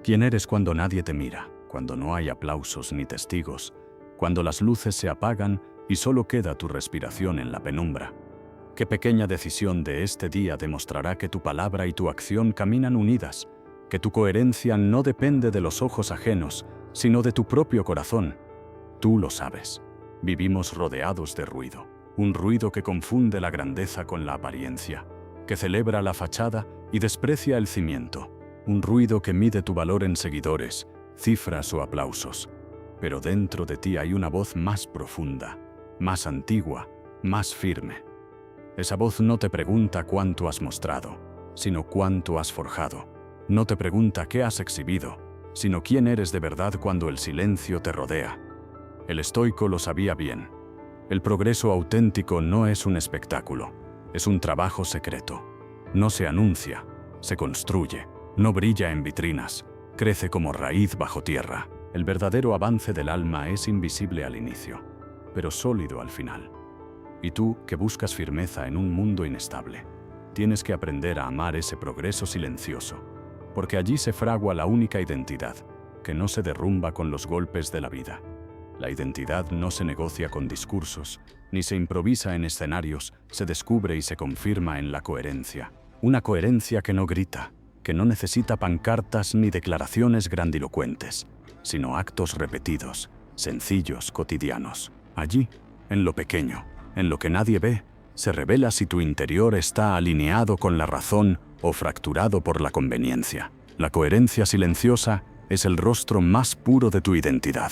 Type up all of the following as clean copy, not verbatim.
¿Quién eres cuando nadie te mira, cuando no hay aplausos ni testigos, cuando las luces se apagan y solo queda tu respiración en la penumbra? ¿Qué pequeña decisión de este día demostrará que tu palabra y tu acción caminan unidas, que tu coherencia no depende de los ojos ajenos, sino de tu propio corazón? Tú lo sabes. Vivimos rodeados de ruido, un ruido que confunde la grandeza con la apariencia, que celebra la fachada y desprecia el cimiento, un ruido que mide tu valor en seguidores, cifras o aplausos. Pero dentro de ti hay una voz más profunda, más antigua, más firme. Esa voz no te pregunta cuánto has mostrado, sino cuánto has forjado. No te pregunta qué has exhibido, sino quién eres de verdad cuando el silencio te rodea. El estoico lo sabía bien. El progreso auténtico no es un espectáculo, es un trabajo secreto. No se anuncia, se construye, no brilla en vitrinas, crece como raíz bajo tierra. El verdadero avance del alma es invisible al inicio, pero sólido al final. Y tú, que buscas firmeza en un mundo inestable, tienes que aprender a amar ese progreso silencioso, porque allí se fragua la única identidad, que no se derrumba con los golpes de la vida. La identidad no se negocia con discursos, ni se improvisa en escenarios, se descubre y se confirma en la coherencia. Una coherencia que no grita, que no necesita pancartas ni declaraciones grandilocuentes, sino actos repetidos, sencillos, cotidianos. Allí, en lo pequeño, en lo que nadie ve, se revela si tu interior está alineado con la razón o fracturado por la conveniencia. La coherencia silenciosa es el rostro más puro de tu identidad.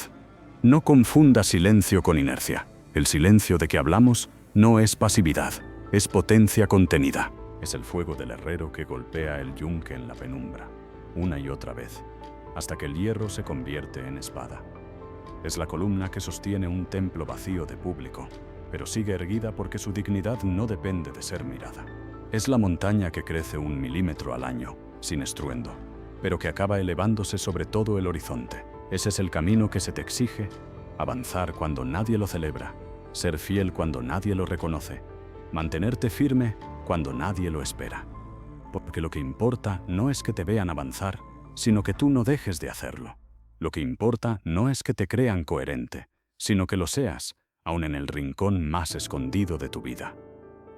No confunda silencio con inercia. El silencio de que hablamos no es pasividad, es potencia contenida. Es el fuego del herrero que golpea el yunque en la penumbra, una y otra vez, hasta que el hierro se convierte en espada. Es la columna que sostiene un templo vacío de público, pero sigue erguida porque su dignidad no depende de ser mirada. Es la montaña que crece 1 milímetro al año, sin estruendo, pero que acaba elevándose sobre todo el horizonte. Ese es el camino que se te exige: avanzar cuando nadie lo celebra, ser fiel cuando nadie lo reconoce, mantenerte firme cuando nadie lo espera. Porque lo que importa no es que te vean avanzar, sino que tú no dejes de hacerlo. Lo que importa no es que te crean coherente, sino que lo seas, aun en el rincón más escondido de tu vida.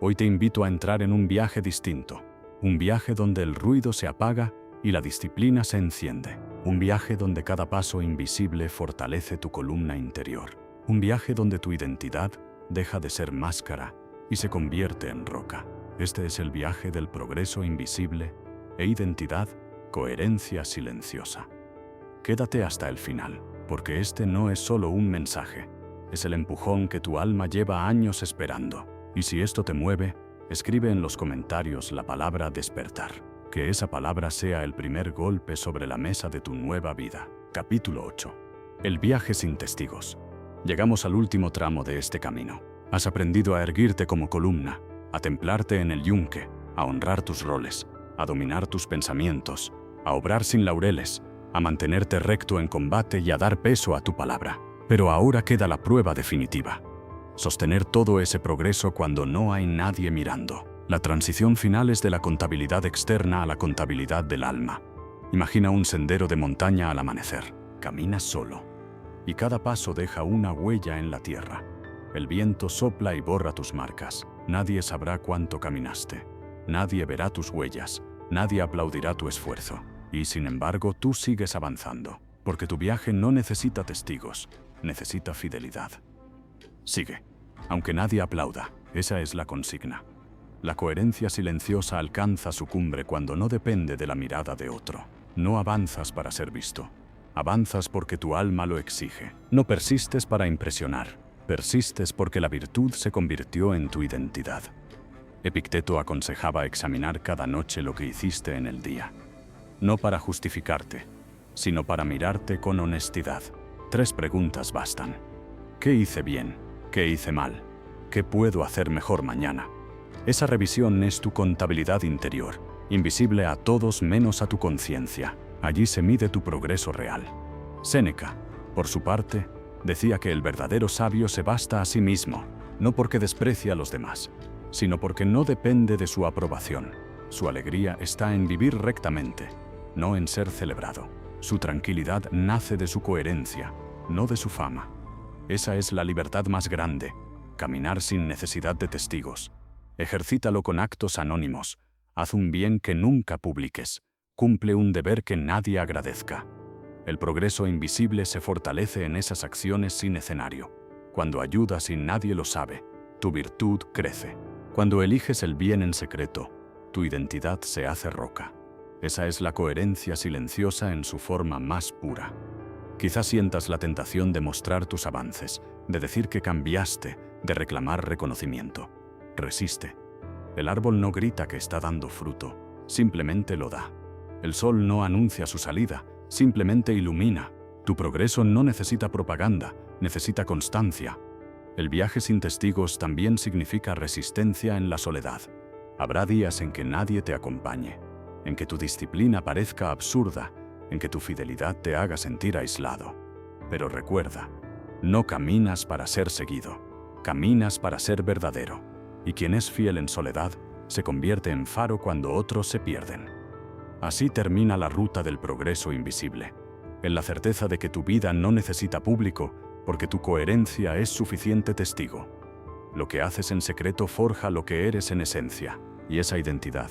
Hoy te invito a entrar en un viaje distinto, un viaje donde el ruido se apaga y la disciplina se enciende, un viaje donde cada paso invisible fortalece tu columna interior, un viaje donde tu identidad deja de ser máscara y se convierte en roca. Este es el viaje del progreso invisible e identidad, coherencia silenciosa. Quédate hasta el final, porque este no es solo un mensaje, es el empujón que tu alma lleva años esperando. Y si esto te mueve, escribe en los comentarios la palabra despertar. Que esa palabra sea el primer golpe sobre la mesa de tu nueva vida. Capítulo 8. El viaje sin testigos. Llegamos al último tramo de este camino. Has aprendido a erguirte como columna, a templarte en el yunque, a honrar tus roles, a dominar tus pensamientos, a obrar sin laureles, a mantenerte recto en combate y a dar peso a tu palabra. Pero ahora queda la prueba definitiva: sostener todo ese progreso cuando no hay nadie mirando. La transición final es de la contabilidad externa a la contabilidad del alma. Imagina un sendero de montaña al amanecer. Caminas solo, y cada paso deja una huella en la tierra. El viento sopla y borra tus marcas. Nadie sabrá cuánto caminaste. Nadie verá tus huellas. Nadie aplaudirá tu esfuerzo. Y sin embargo, tú sigues avanzando, porque tu viaje no necesita testigos, necesita fidelidad. Sigue, aunque nadie aplauda. Esa es la consigna. La coherencia silenciosa alcanza su cumbre cuando no depende de la mirada de otro. No avanzas para ser visto. Avanzas porque tu alma lo exige. No persistes para impresionar. Persistes porque la virtud se convirtió en tu identidad. Epicteto aconsejaba examinar cada noche lo que hiciste en el día. No para justificarte, sino para mirarte con honestidad. 3 preguntas bastan. ¿Qué hice bien? ¿Qué hice mal? ¿Qué puedo hacer mejor mañana? Esa revisión es tu contabilidad interior, invisible a todos menos a tu conciencia. Allí se mide tu progreso real. Séneca, por su parte, decía que el verdadero sabio se basta a sí mismo, no porque desprecia a los demás, sino porque no depende de su aprobación. Su alegría está en vivir rectamente, no en ser celebrado. Su tranquilidad nace de su coherencia, no de su fama. Esa es la libertad más grande, caminar sin necesidad de testigos. Ejercítalo con actos anónimos. Haz un bien que nunca publiques. Cumple un deber que nadie agradezca. El progreso invisible se fortalece en esas acciones sin escenario. Cuando ayudas y nadie lo sabe, tu virtud crece. Cuando eliges el bien en secreto, tu identidad se hace roca. Esa es la coherencia silenciosa en su forma más pura. Quizás sientas la tentación de mostrar tus avances, de decir que cambiaste, de reclamar reconocimiento. Resiste. El árbol no grita que está dando fruto, simplemente lo da. El sol no anuncia su salida, simplemente ilumina. Tu progreso no necesita propaganda, necesita constancia. El viaje sin testigos también significa resistencia en la soledad. Habrá días en que nadie te acompañe, en que tu disciplina parezca absurda, en que tu fidelidad te haga sentir aislado. Pero recuerda, no caminas para ser seguido, caminas para ser verdadero. Y quien es fiel en soledad, se convierte en faro cuando otros se pierden. Así termina la ruta del progreso invisible, en la certeza de que tu vida no necesita público, porque tu coherencia es suficiente testigo. Lo que haces en secreto forja lo que eres en esencia, y esa identidad,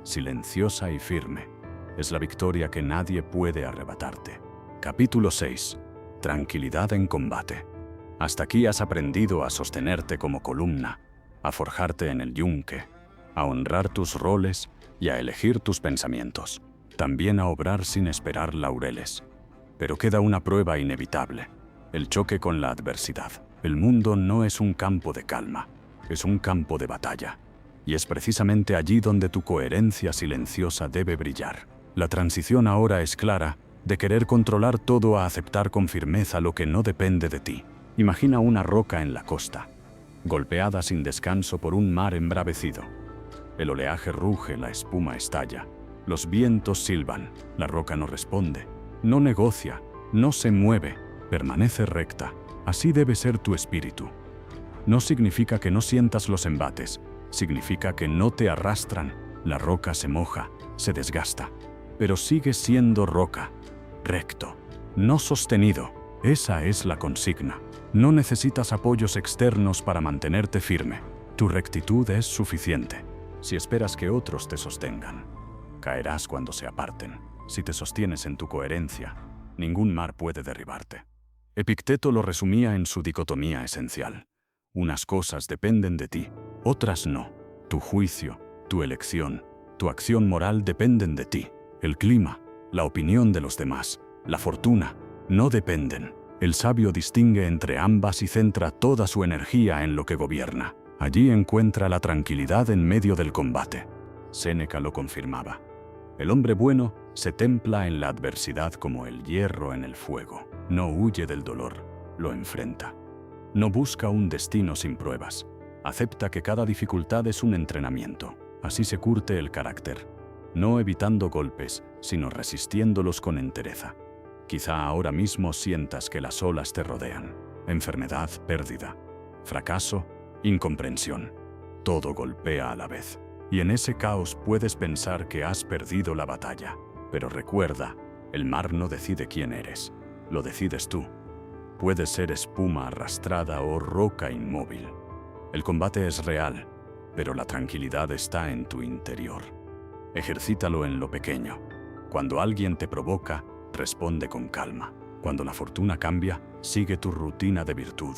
silenciosa y firme, es la victoria que nadie puede arrebatarte. Capítulo 6. Tranquilidad en combate. Hasta aquí has aprendido a sostenerte como columna, a forjarte en el yunque, a honrar tus roles y a elegir tus pensamientos. También a obrar sin esperar laureles. Pero queda una prueba inevitable: el choque con la adversidad. El mundo no es un campo de calma, es un campo de batalla. Y es precisamente allí donde tu coherencia silenciosa debe brillar. La transición ahora es clara, de querer controlar todo a aceptar con firmeza lo que no depende de ti. Imagina una roca en la costa, golpeada sin descanso por un mar embravecido. El oleaje ruge, la espuma estalla, los vientos silban, la roca no responde, no negocia, no se mueve, permanece recta. Así debe ser tu espíritu. No significa que no sientas los embates, significa que no te arrastran. La roca se moja, se desgasta, pero sigue siendo roca, recto, no sostenido. Esa es la consigna. No necesitas apoyos externos para mantenerte firme. Tu rectitud es suficiente. Si esperas que otros te sostengan, caerás cuando se aparten. Si te sostienes en tu coherencia, ningún mar puede derribarte. Epicteto lo resumía en su dicotomía esencial. Unas cosas dependen de ti, otras no. Tu juicio, tu elección, tu acción moral dependen de ti. El clima, la opinión de los demás, la fortuna, no dependen. El sabio distingue entre ambas y centra toda su energía en lo que gobierna. Allí encuentra la tranquilidad en medio del combate. Séneca lo confirmaba. El hombre bueno se templa en la adversidad como el hierro en el fuego. No huye del dolor, lo enfrenta. No busca un destino sin pruebas. Acepta que cada dificultad es un entrenamiento. Así se curte el carácter, no evitando golpes, sino resistiéndolos con entereza. Quizá ahora mismo sientas que las olas te rodean. Enfermedad, pérdida, fracaso, incomprensión. Todo golpea a la vez. Y en ese caos puedes pensar que has perdido la batalla. Pero recuerda, el mar no decide quién eres. Lo decides tú. Puedes ser espuma arrastrada o roca inmóvil. El combate es real, pero la tranquilidad está en tu interior. Ejercítalo en lo pequeño. Cuando alguien te provoca, responde con calma. Cuando la fortuna cambia, sigue tu rutina de virtud.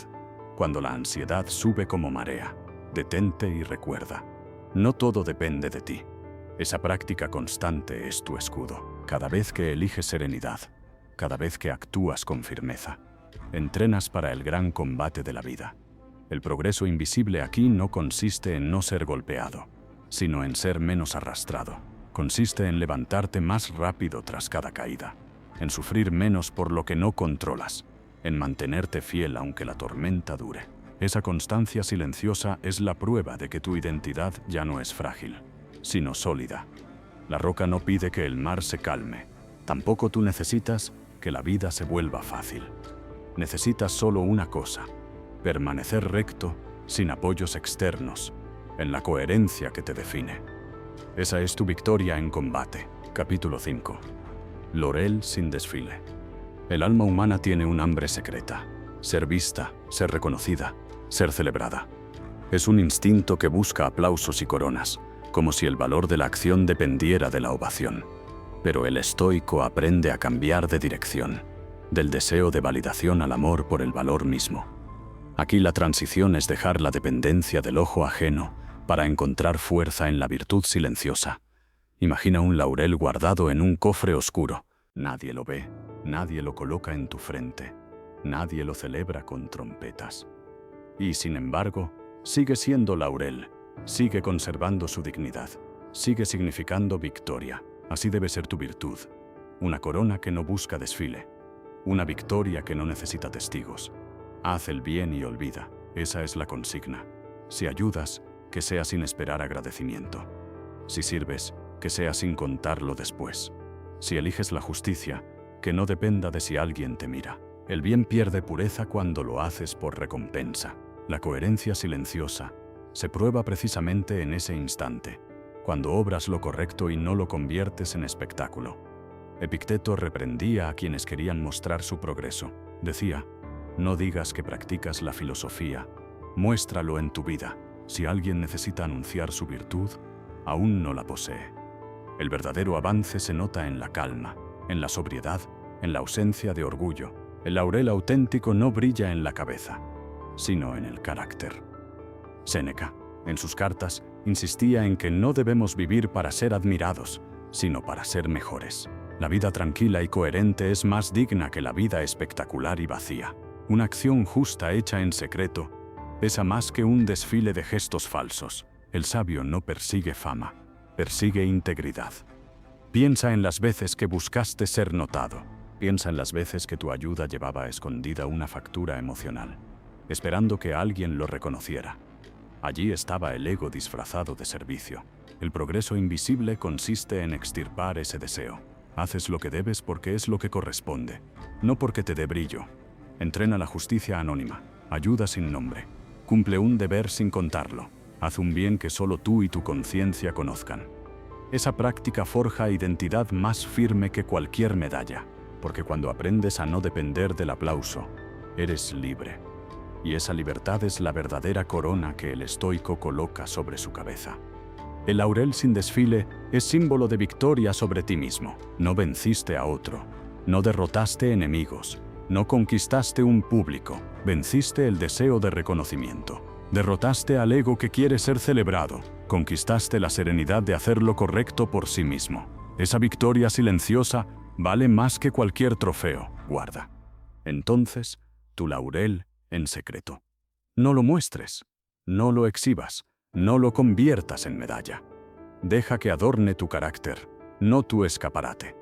Cuando la ansiedad sube como marea, detente y recuerda. No todo depende de ti. Esa práctica constante es tu escudo. Cada vez que eliges serenidad, cada vez que actúas con firmeza, entrenas para el gran combate de la vida. El progreso invisible aquí no consiste en no ser golpeado, sino en ser menos arrastrado. Consiste en levantarte más rápido tras cada caída, en sufrir menos por lo que no controlas, en mantenerte fiel aunque la tormenta dure. Esa constancia silenciosa es la prueba de que tu identidad ya no es frágil, sino sólida. La roca no pide que el mar se calme. Tampoco tú necesitas que la vida se vuelva fácil. Necesitas solo una cosa: permanecer recto, sin apoyos externos, en la coherencia que te define. Esa es tu victoria en combate. Capítulo 5. Laurel sin desfile. El alma humana tiene un hambre secreta: ser vista, ser reconocida, ser celebrada. Es un instinto que busca aplausos y coronas, como si el valor de la acción dependiera de la ovación. Pero el estoico aprende a cambiar de dirección, del deseo de validación al amor por el valor mismo. Aquí la transición es dejar la dependencia del ojo ajeno para encontrar fuerza en la virtud silenciosa. Imagina un laurel guardado en un cofre oscuro. Nadie lo ve, nadie lo coloca en tu frente, nadie lo celebra con trompetas. Y sin embargo, sigue siendo laurel, sigue conservando su dignidad, sigue significando victoria. Así debe ser tu virtud, una corona que no busca desfile, una victoria que no necesita testigos. Haz el bien y olvida, esa es la consigna. Si ayudas, que sea sin esperar agradecimiento. Si sirves, que sea sin contarlo después. Si eliges la justicia, que no dependa de si alguien te mira. El bien pierde pureza cuando lo haces por recompensa. La coherencia silenciosa se prueba precisamente en ese instante, cuando obras lo correcto y no lo conviertes en espectáculo. Epicteto reprendía a quienes querían mostrar su progreso. Decía: no digas que practicas la filosofía, muéstralo en tu vida. Si alguien necesita anunciar su virtud, aún no la posee. El verdadero avance se nota en la calma, en la sobriedad, en la ausencia de orgullo. El laurel auténtico no brilla en la cabeza, sino en el carácter. Séneca, en sus cartas, insistía en que no debemos vivir para ser admirados, sino para ser mejores. La vida tranquila y coherente es más digna que la vida espectacular y vacía. Una acción justa hecha en secreto pesa más que un desfile de gestos falsos. El sabio no persigue fama, persigue integridad. Piensa en las veces que buscaste ser notado. Piensa en las veces que tu ayuda llevaba escondida una factura emocional, esperando que alguien lo reconociera. Allí estaba el ego disfrazado de servicio. El progreso invisible consiste en extirpar ese deseo. Haces lo que debes porque es lo que corresponde, no porque te dé brillo. Entrena la justicia anónima, ayuda sin nombre, cumple un deber sin contarlo, haz un bien que solo tú y tu conciencia conozcan. Esa práctica forja identidad más firme que cualquier medalla, porque cuando aprendes a no depender del aplauso, eres libre. Y esa libertad es la verdadera corona que el estoico coloca sobre su cabeza. El laurel sin desfile es símbolo de victoria sobre ti mismo. No venciste a otro, no derrotaste enemigos, no conquistaste un público, venciste el deseo de reconocimiento. Derrotaste al ego que quiere ser celebrado, conquistaste la serenidad de hacer lo correcto por sí mismo. Esa victoria silenciosa vale más que cualquier trofeo. Guarda, entonces, tu laurel en secreto. No lo muestres, no lo exhibas, no lo conviertas en medalla. Deja que adorne tu carácter, no tu escaparate.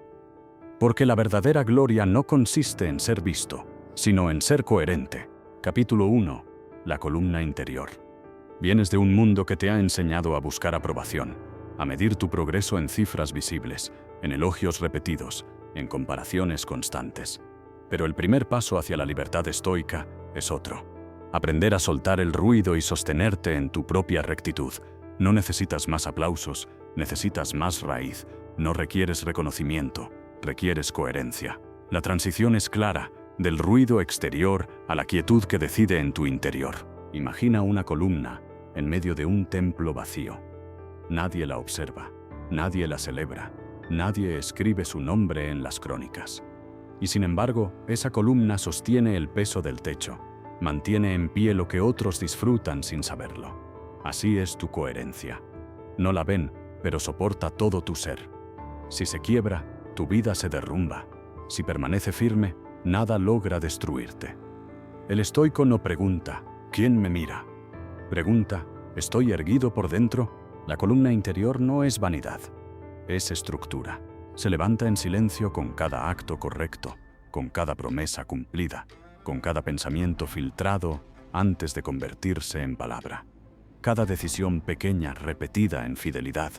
Porque la verdadera gloria no consiste en ser visto, sino en ser coherente. Capítulo 1. La columna interior. Vienes de un mundo que te ha enseñado a buscar aprobación, a medir tu progreso en cifras visibles, en elogios repetidos, en comparaciones constantes. Pero el primer paso hacia la libertad estoica es otro. Aprender a soltar el ruido y sostenerte en tu propia rectitud. No necesitas más aplausos, necesitas más raíz. No requieres reconocimiento, requieres coherencia. La transición es clara, del ruido exterior a la quietud que decide en tu interior. Imagina una columna en medio de un templo vacío. Nadie la observa, nadie la celebra, nadie escribe su nombre en las crónicas. Y sin embargo, esa columna sostiene el peso del techo, mantiene en pie lo que otros disfrutan sin saberlo. Así es tu coherencia. No la ven, pero soporta todo tu ser. Si se quiebra, tu vida se derrumba. Si permanece firme, nada logra destruirte. El estoico no pregunta, ¿quién me mira? Pregunta, ¿estoy erguido por dentro? La columna interior no es vanidad, es estructura. Se levanta en silencio con cada acto correcto, con cada promesa cumplida, con cada pensamiento filtrado antes de convertirse en palabra. Cada decisión pequeña repetida en fidelidad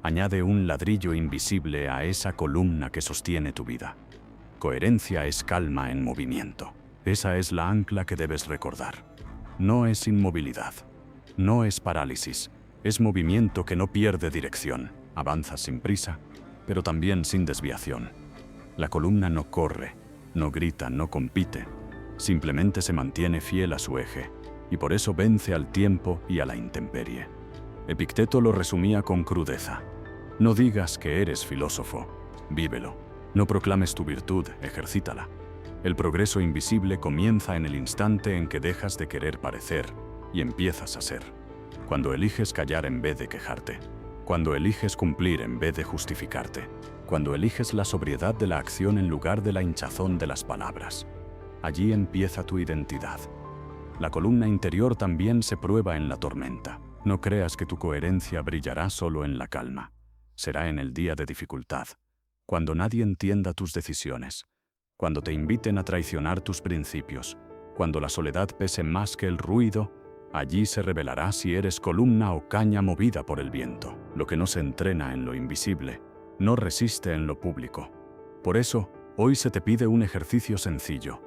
añade un ladrillo invisible a esa columna que sostiene tu vida. Coherencia es calma en movimiento. Esa es la ancla que debes recordar. No es inmovilidad, no es parálisis, es movimiento que no pierde dirección. Avanza sin prisa, pero también sin desviación. La columna no corre, no grita, no compite. Simplemente se mantiene fiel a su eje, y por eso vence al tiempo y a la intemperie. Epicteto lo resumía con crudeza. No digas que eres filósofo, vívelo. No proclames tu virtud, ejercítala. El progreso invisible comienza en el instante en que dejas de querer parecer y empiezas a ser. Cuando eliges callar en vez de quejarte. Cuando eliges cumplir en vez de justificarte. Cuando eliges la sobriedad de la acción en lugar de la hinchazón de las palabras. Allí empieza tu identidad. La columna interior también se prueba en la tormenta. No creas que tu coherencia brillará solo en la calma. Será en el día de dificultad, cuando nadie entienda tus decisiones, cuando te inviten a traicionar tus principios, cuando la soledad pese más que el ruido. Allí se revelará si eres columna o caña movida por el viento. Lo que no se entrena en lo invisible, no resiste en lo público. Por eso, hoy se te pide un ejercicio sencillo.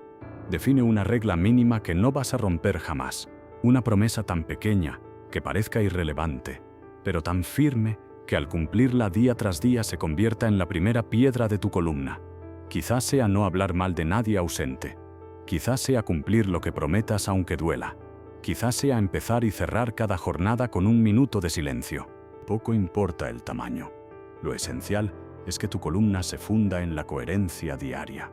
Define una regla mínima que no vas a romper jamás. Una promesa tan pequeña que parezca irrelevante, pero tan firme que al cumplirla día tras día se convierta en la primera piedra de tu columna. Quizás sea no hablar mal de nadie ausente. Quizás sea cumplir lo que prometas aunque duela. Quizás sea empezar y cerrar cada jornada con un minuto de silencio. Poco importa el tamaño. Lo esencial es que tu columna se funda en la coherencia diaria.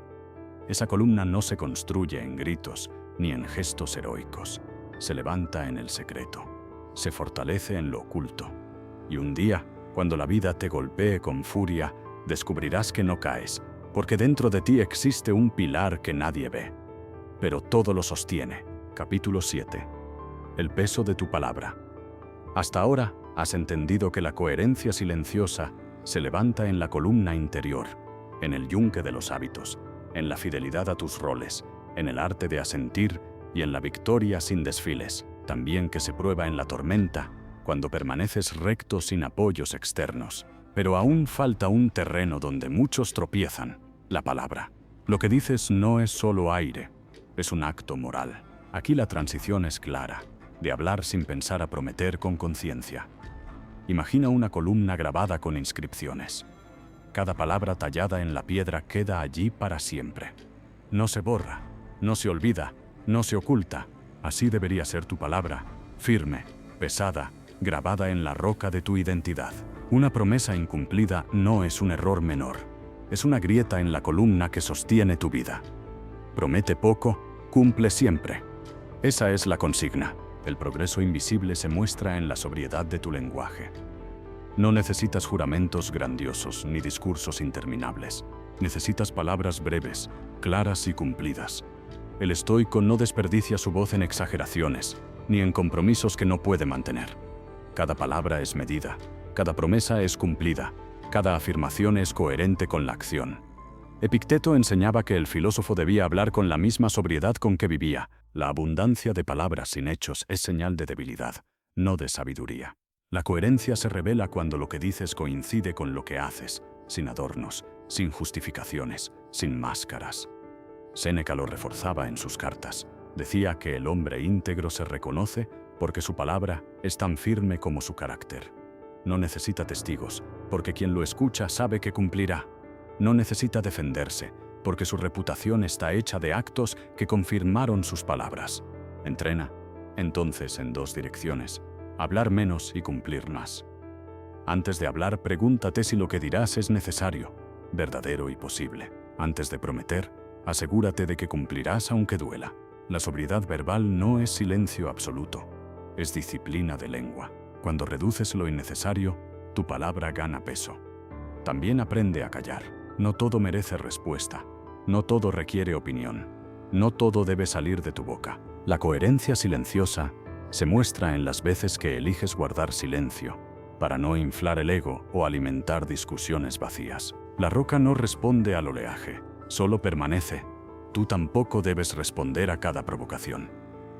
Esa columna no se construye en gritos ni en gestos heroicos. Se levanta en el secreto. Se fortalece en lo oculto. Y un día, cuando la vida te golpee con furia, descubrirás que no caes, porque dentro de ti existe un pilar que nadie ve. Pero todo lo sostiene. Capítulo 7. El peso de tu palabra. Hasta ahora has entendido que la coherencia silenciosa se levanta en la columna interior, en el yunque de los hábitos, en la fidelidad a tus roles, en el arte de asentir y en la victoria sin desfiles, también que se prueba en la tormenta, cuando permaneces recto sin apoyos externos. Pero aún falta un terreno donde muchos tropiezan, la palabra. Lo que dices no es solo aire, es un acto moral. Aquí la transición es clara, de hablar sin pensar a prometer con conciencia. Imagina una columna grabada con inscripciones. Cada palabra tallada en la piedra queda allí para siempre. No se borra, no se olvida, no se oculta. Así debería ser tu palabra, firme, pesada, grabada en la roca de tu identidad. Una promesa incumplida no es un error menor, es una grieta en la columna que sostiene tu vida. Promete poco, cumple siempre. Esa es la consigna. El progreso invisible se muestra en la sobriedad de tu lenguaje. No necesitas juramentos grandiosos ni discursos interminables. Necesitas palabras breves, claras y cumplidas. El estoico no desperdicia su voz en exageraciones, ni en compromisos que no puede mantener. Cada palabra es medida, cada promesa es cumplida, cada afirmación es coherente con la acción. Epicteto enseñaba que el filósofo debía hablar con la misma sobriedad con que vivía. La abundancia de palabras sin hechos es señal de debilidad, no de sabiduría. La coherencia se revela cuando lo que dices coincide con lo que haces, sin adornos, sin justificaciones, sin máscaras. Séneca lo reforzaba en sus cartas. Decía que el hombre íntegro se reconoce porque su palabra es tan firme como su carácter. No necesita testigos, porque quien lo escucha sabe que cumplirá. No necesita defenderse, porque su reputación está hecha de actos que confirmaron sus palabras. Entrena, entonces, en dos direcciones: hablar menos y cumplir más. Antes de hablar, pregúntate si lo que dirás es necesario, verdadero y posible. Antes de prometer, asegúrate de que cumplirás aunque duela. La sobriedad verbal no es silencio absoluto, es disciplina de lengua. Cuando reduces lo innecesario, tu palabra gana peso. También aprende a callar. No todo merece respuesta. No todo requiere opinión. No todo debe salir de tu boca. La coherencia silenciosa se muestra en las veces que eliges guardar silencio, para no inflar el ego o alimentar discusiones vacías. La roca no responde al oleaje, solo permanece. Tú tampoco debes responder a cada provocación.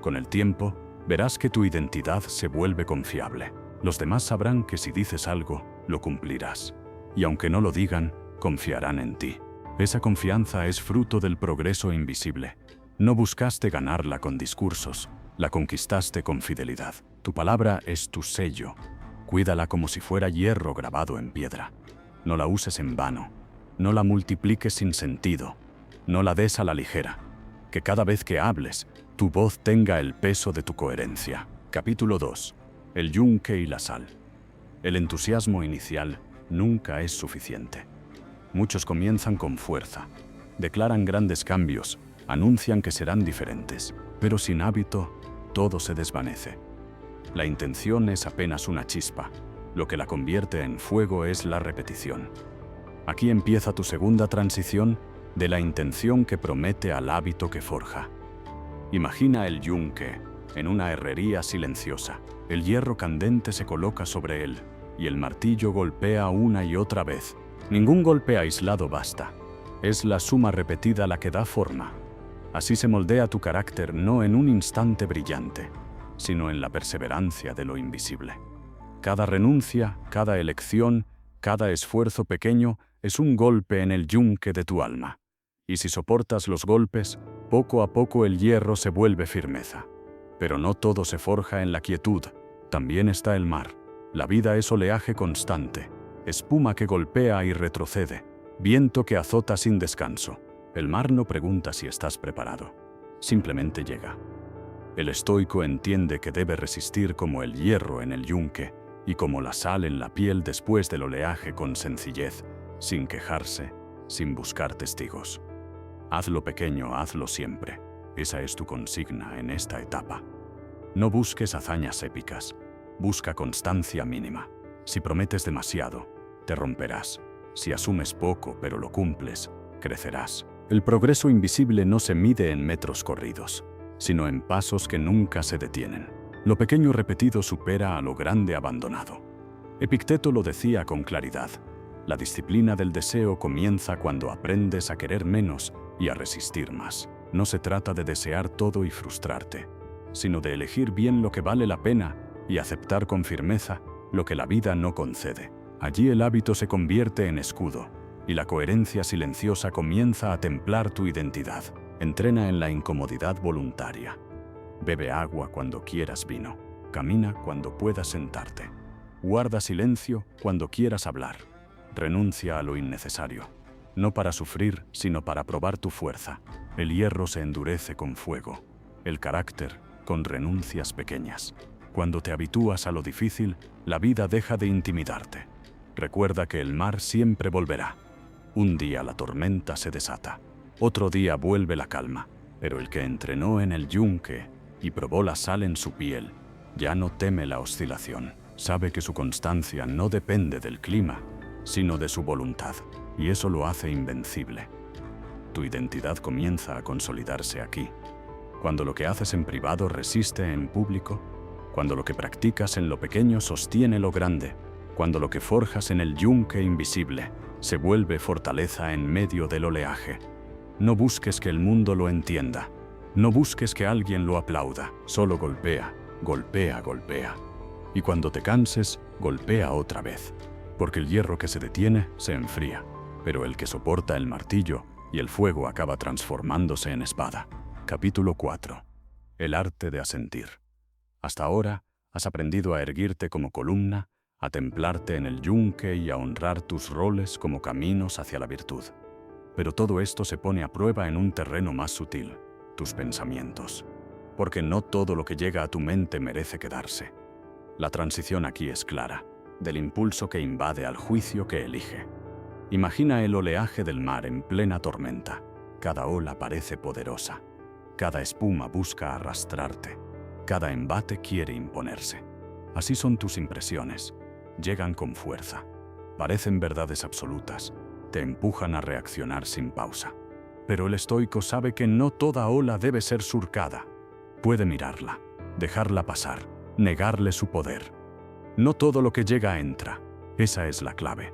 Con el tiempo, verás que tu identidad se vuelve confiable. Los demás sabrán que si dices algo, lo cumplirás. Y aunque no lo digan, confiarán en ti. Esa confianza es fruto del progreso invisible. No buscaste ganarla con discursos, la conquistaste con fidelidad. Tu palabra es tu sello. Cuídala como si fuera hierro grabado en piedra. No la uses en vano. No la multipliques sin sentido. No la des a la ligera. Que cada vez que hables, tu voz tenga el peso de tu coherencia. Capítulo 2. El yunque y la sal. El entusiasmo inicial nunca es suficiente. Muchos comienzan con fuerza, declaran grandes cambios, anuncian que serán diferentes, pero sin hábito, todo se desvanece. La intención es apenas una chispa. Lo que la convierte en fuego es la repetición. Aquí empieza tu segunda transición de la intención que promete al hábito que forja. Imagina el yunque en una herrería silenciosa. El hierro candente se coloca sobre él y el martillo golpea una y otra vez. Ningún golpe aislado basta. Es la suma repetida la que da forma. Así se moldea tu carácter no en un instante brillante, sino en la perseverancia de lo invisible. Cada renuncia, cada elección, cada esfuerzo pequeño es un golpe en el yunque de tu alma. Y si soportas los golpes, poco a poco el hierro se vuelve firmeza. Pero no todo se forja en la quietud, también está el mar. La vida es oleaje constante, espuma que golpea y retrocede, viento que azota sin descanso. El mar no pregunta si estás preparado, simplemente llega. El estoico entiende que debe resistir como el hierro en el yunque y como la sal en la piel después del oleaje con sencillez, sin quejarse, sin buscar testigos. Hazlo pequeño, hazlo siempre. Esa es tu consigna en esta etapa. No busques hazañas épicas, busca constancia mínima. Si prometes demasiado, te romperás. Si asumes poco pero lo cumples, crecerás. El progreso invisible no se mide en metros corridos, sino en pasos que nunca se detienen. Lo pequeño repetido supera a lo grande abandonado. Epicteto lo decía con claridad. La disciplina del deseo comienza cuando aprendes a querer menos y a resistir más. No se trata de desear todo y frustrarte, sino de elegir bien lo que vale la pena y aceptar con firmeza lo que la vida no concede. Allí el hábito se convierte en escudo y la coherencia silenciosa comienza a templar tu identidad. Entrena en la incomodidad voluntaria. Bebe agua cuando quieras vino. Camina cuando puedas sentarte. Guarda silencio cuando quieras hablar. Renuncia a lo innecesario. No para sufrir, sino para probar tu fuerza. El hierro se endurece con fuego. El carácter con renuncias pequeñas. Cuando te habitúas a lo difícil, la vida deja de intimidarte. Recuerda que el mar siempre volverá. Un día la tormenta se desata. Otro día vuelve la calma. Pero el que entrenó en el yunque y probó la sal en su piel, ya no teme la oscilación. Sabe que su constancia no depende del clima, sino de su voluntad. Y eso lo hace invencible. Tu identidad comienza a consolidarse aquí. Cuando lo que haces en privado resiste en público, cuando lo que practicas en lo pequeño sostiene lo grande, cuando lo que forjas en el yunque invisible se vuelve fortaleza en medio del oleaje. No busques que el mundo lo entienda. No busques que alguien lo aplauda. Solo golpea, golpea, golpea. Y cuando te canses, golpea otra vez. Porque el hierro que se detiene se enfría, pero el que soporta el martillo y el fuego acaba transformándose en espada. Capítulo 4. El arte de asentir. Hasta ahora has aprendido a erguirte como columna, a templarte en el yunque y a honrar tus roles como caminos hacia la virtud. Pero todo esto se pone a prueba en un terreno más sutil, tus pensamientos. Porque no todo lo que llega a tu mente merece quedarse. La transición aquí es clara, del impulso que invade al juicio que elige. Imagina el oleaje del mar en plena tormenta. Cada ola parece poderosa. Cada espuma busca arrastrarte. Cada embate quiere imponerse. Así son tus impresiones. Llegan con fuerza. Parecen verdades absolutas. Te empujan a reaccionar sin pausa. Pero el estoico sabe que no toda ola debe ser surcada. Puede mirarla, dejarla pasar, negarle su poder. No todo lo que llega entra. Esa es la clave.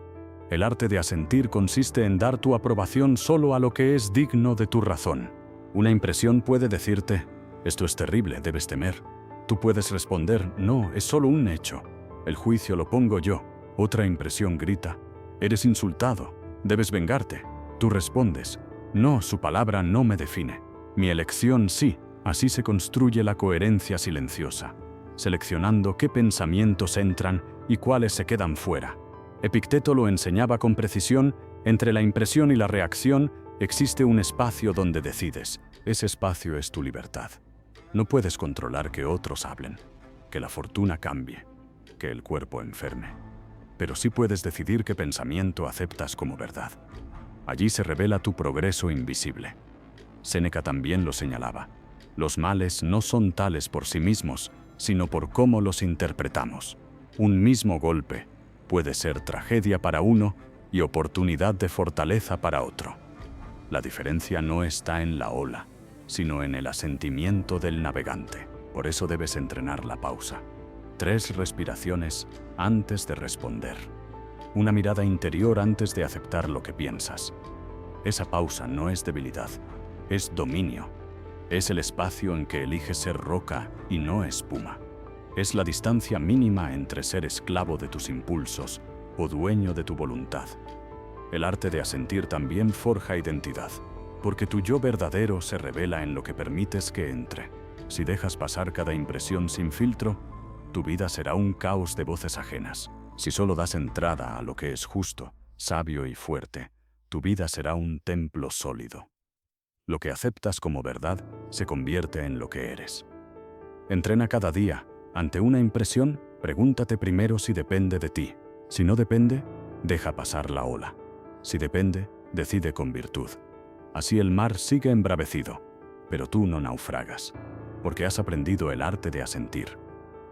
El arte de asentir consiste en dar tu aprobación solo a lo que es digno de tu razón. Una impresión puede decirte, esto es terrible, debes temer. Tú puedes responder, no, es solo un hecho. El juicio lo pongo yo. Otra impresión grita, eres insultado, debes vengarte. Tú respondes, no, su palabra no me define. Mi elección sí. Así se construye la coherencia silenciosa, seleccionando qué pensamientos entran y cuáles se quedan fuera. Epicteto lo enseñaba con precisión Entre la impresión y la reacción existe un espacio donde decides. Ese espacio es tu libertad. No puedes controlar que otros hablen, que la fortuna cambie, que el cuerpo enferme. Pero sí puedes decidir qué pensamiento aceptas como verdad. Allí se revela tu progreso invisible. Séneca también lo señalaba. Los males no son tales por sí mismos, sino por cómo los interpretamos. Un mismo golpe puede ser tragedia para uno y oportunidad de fortaleza para otro. La diferencia no está en la ola, sino en el asentimiento del navegante. Por eso debes entrenar la pausa. 3 respiraciones antes de responder. Una mirada interior antes de aceptar lo que piensas. Esa pausa no es debilidad, es dominio. Es el espacio en que eliges ser roca y no espuma. Es la distancia mínima entre ser esclavo de tus impulsos o dueño de tu voluntad. El arte de asentir también forja identidad, porque tu yo verdadero se revela en lo que permites que entre. Si dejas pasar cada impresión sin filtro, tu vida será un caos de voces ajenas. Si solo das entrada a lo que es justo, sabio y fuerte, tu vida será un templo sólido. Lo que aceptas como verdad se convierte en lo que eres. Entrena cada día. Ante una impresión, pregúntate primero si depende de ti. Si no depende, deja pasar la ola. Si depende, decide con virtud. Así el mar sigue embravecido, pero tú no naufragas, porque has aprendido el arte de asentir.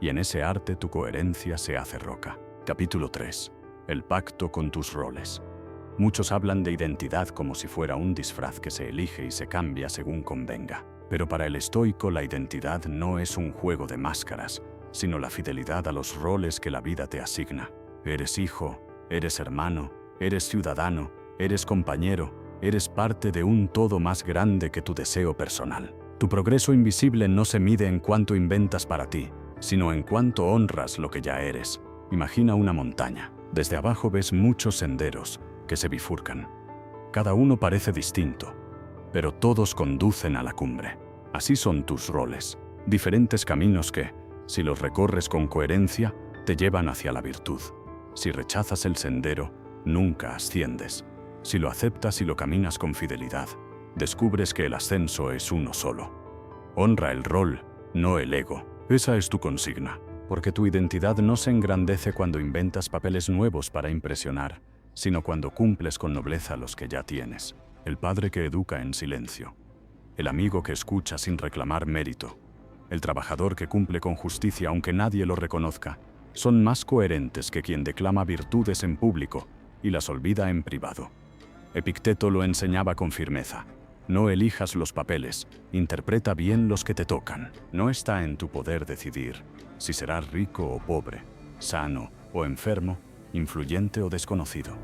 Y en ese arte tu coherencia se hace roca. Capítulo 3. El pacto con tus roles. Muchos hablan de identidad como si fuera un disfraz que se elige y se cambia según convenga. Pero para el estoico la identidad no es un juego de máscaras, sino la fidelidad a los roles que la vida te asigna. Eres hijo, eres hermano, eres ciudadano, eres compañero, eres parte de un todo más grande que tu deseo personal. Tu progreso invisible no se mide en cuánto inventas para ti, sino en cuánto honras lo que ya eres. Imagina una montaña. Desde abajo ves muchos senderos que se bifurcan. Cada uno parece distinto, pero todos conducen a la cumbre. Así son tus roles, diferentes caminos que, si los recorres con coherencia, te llevan hacia la virtud. Si rechazas el sendero, nunca asciendes. Si lo aceptas y lo caminas con fidelidad, descubres que el ascenso es uno solo. Honra el rol, no el ego. Esa es tu consigna, porque tu identidad no se engrandece cuando inventas papeles nuevos para impresionar, sino cuando cumples con nobleza los que ya tienes. El padre que educa en silencio, el amigo que escucha sin reclamar mérito, el trabajador que cumple con justicia aunque nadie lo reconozca, son más coherentes que quien declama virtudes en público y las olvida en privado. Epicteto lo enseñaba con firmeza. No elijas los papeles, interpreta bien los que te tocan. No está en tu poder decidir si serás rico o pobre, sano o enfermo, influyente o desconocido.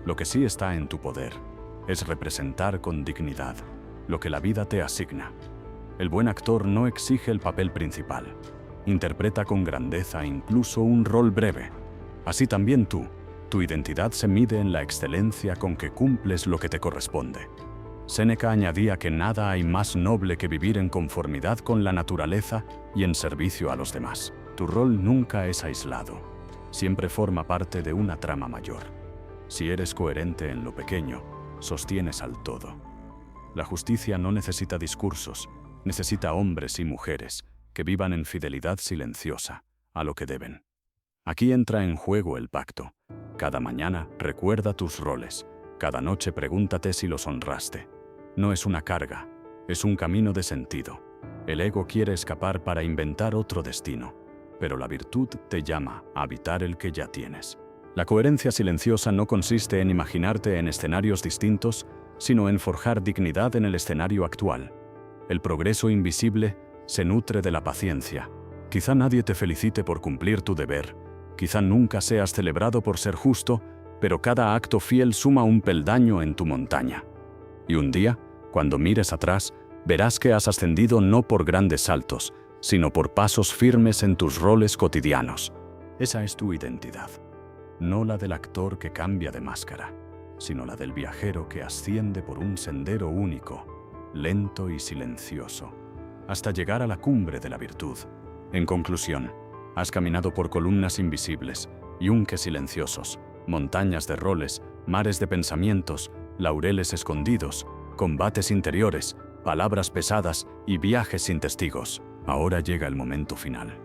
Lo que sí está en tu poder es representar con dignidad lo que la vida te asigna. El buen actor no exige el papel principal. Interpreta con grandeza incluso un rol breve. Así también tú. Tu identidad se mide en la excelencia con que cumples lo que te corresponde. Séneca añadía que nada hay más noble que vivir en conformidad con la naturaleza y en servicio a los demás. Tu rol nunca es aislado. Siempre forma parte de una trama mayor. Si eres coherente en lo pequeño, sostienes al todo. La justicia no necesita discursos, necesita hombres y mujeres que vivan en fidelidad silenciosa a lo que deben. Aquí entra en juego el pacto. Cada mañana recuerda tus roles. Cada noche pregúntate si los honraste. No es una carga, es un camino de sentido. El ego quiere escapar para inventar otro destino, pero la virtud te llama a habitar el que ya tienes. La coherencia silenciosa no consiste en imaginarte en escenarios distintos, sino en forjar dignidad en el escenario actual. El progreso invisible se nutre de la paciencia. Quizá nadie te felicite por cumplir tu deber, quizá nunca seas celebrado por ser justo, pero cada acto fiel suma un peldaño en tu montaña. Y un día, cuando mires atrás, verás que has ascendido no por grandes saltos, sino por pasos firmes en tus roles cotidianos. Esa es tu identidad. No la del actor que cambia de máscara, sino la del viajero que asciende por un sendero único, lento y silencioso, hasta llegar a la cumbre de la virtud. En conclusión, has caminado por columnas invisibles, yunques silenciosos, montañas de roles, mares de pensamientos, laureles escondidos, combates interiores, palabras pesadas y viajes sin testigos. Ahora llega el momento final.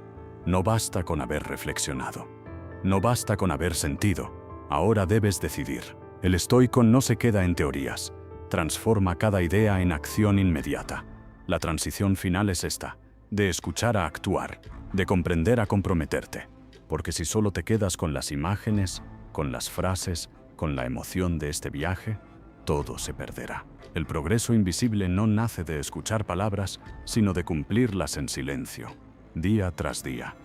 No basta con haber reflexionado. No basta con haber sentido. Ahora debes decidir. El estoico no se queda en teorías. Transforma cada idea en acción inmediata. La transición final es esta: de escuchar a actuar, de comprender a comprometerte. Porque si solo te quedas con las imágenes, con las frases, con la emoción de este viaje, todo se perderá. El progreso invisible no nace de escuchar palabras, sino de cumplirlas en silencio, día tras día.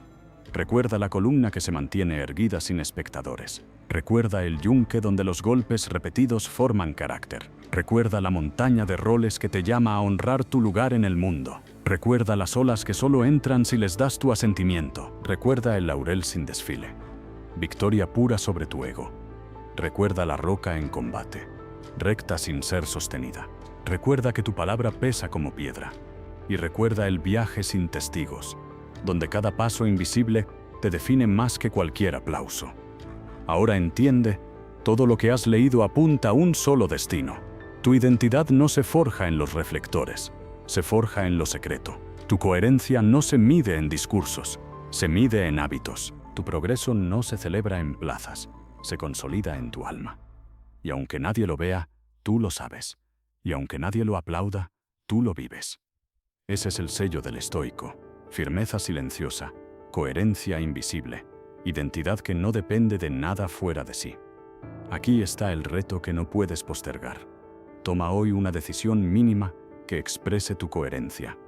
Recuerda la columna que se mantiene erguida sin espectadores. Recuerda el yunque donde los golpes repetidos forman carácter. Recuerda la montaña de roles que te llama a honrar tu lugar en el mundo. Recuerda las olas que solo entran si les das tu asentimiento. Recuerda el laurel sin desfile. Victoria pura sobre tu ego. Recuerda la roca en combate, recta sin ser sostenida. Recuerda que tu palabra pesa como piedra. Y recuerda el viaje sin testigos, donde cada paso invisible te define más que cualquier aplauso. Ahora entiende, todo lo que has leído apunta a un solo destino. Tu identidad no se forja en los reflectores, se forja en lo secreto. Tu coherencia no se mide en discursos, se mide en hábitos. Tu progreso no se celebra en plazas, se consolida en tu alma. Y aunque nadie lo vea, tú lo sabes. Y aunque nadie lo aplauda, tú lo vives. Ese es el sello del estoico: firmeza silenciosa, coherencia invisible, identidad que no depende de nada fuera de sí. Aquí está el reto que no puedes postergar. Toma hoy una decisión mínima que exprese tu coherencia.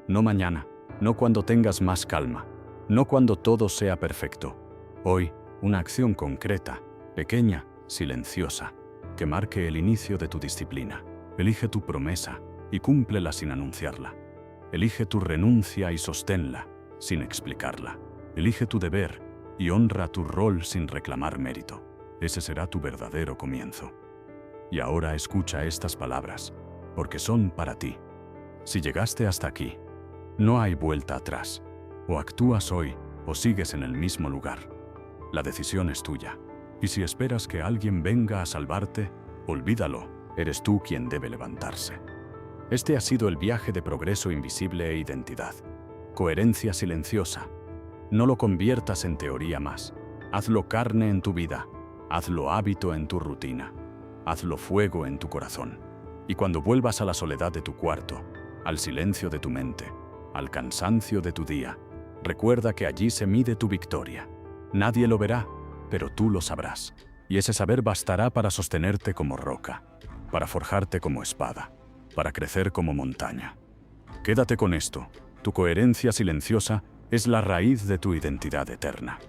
No mañana, no cuando tengas más calma, no cuando todo sea perfecto. Hoy, una acción concreta, pequeña, silenciosa, que marque el inicio de tu disciplina. Elige tu promesa y cúmplela sin anunciarla. Elige tu renuncia y sosténla, sin explicarla. Elige tu deber y honra tu rol sin reclamar mérito. Ese será tu verdadero comienzo. Y ahora escucha estas palabras, porque son para ti. Si llegaste hasta aquí, no hay vuelta atrás. O actúas hoy, o sigues en el mismo lugar. La decisión es tuya. Y si esperas que alguien venga a salvarte, olvídalo, eres tú quien debe levantarse. Este ha sido el viaje de progreso invisible e identidad. Coherencia silenciosa. No lo conviertas en teoría más. Hazlo carne en tu vida. Hazlo hábito en tu rutina. Hazlo fuego en tu corazón. Y cuando vuelvas a la soledad de tu cuarto, al silencio de tu mente, al cansancio de tu día, recuerda que allí se mide tu victoria. Nadie lo verá, pero tú lo sabrás. Y ese saber bastará para sostenerte como roca, para forjarte como espada, para crecer como montaña. Quédate con esto: tu coherencia silenciosa es la raíz de tu identidad eterna.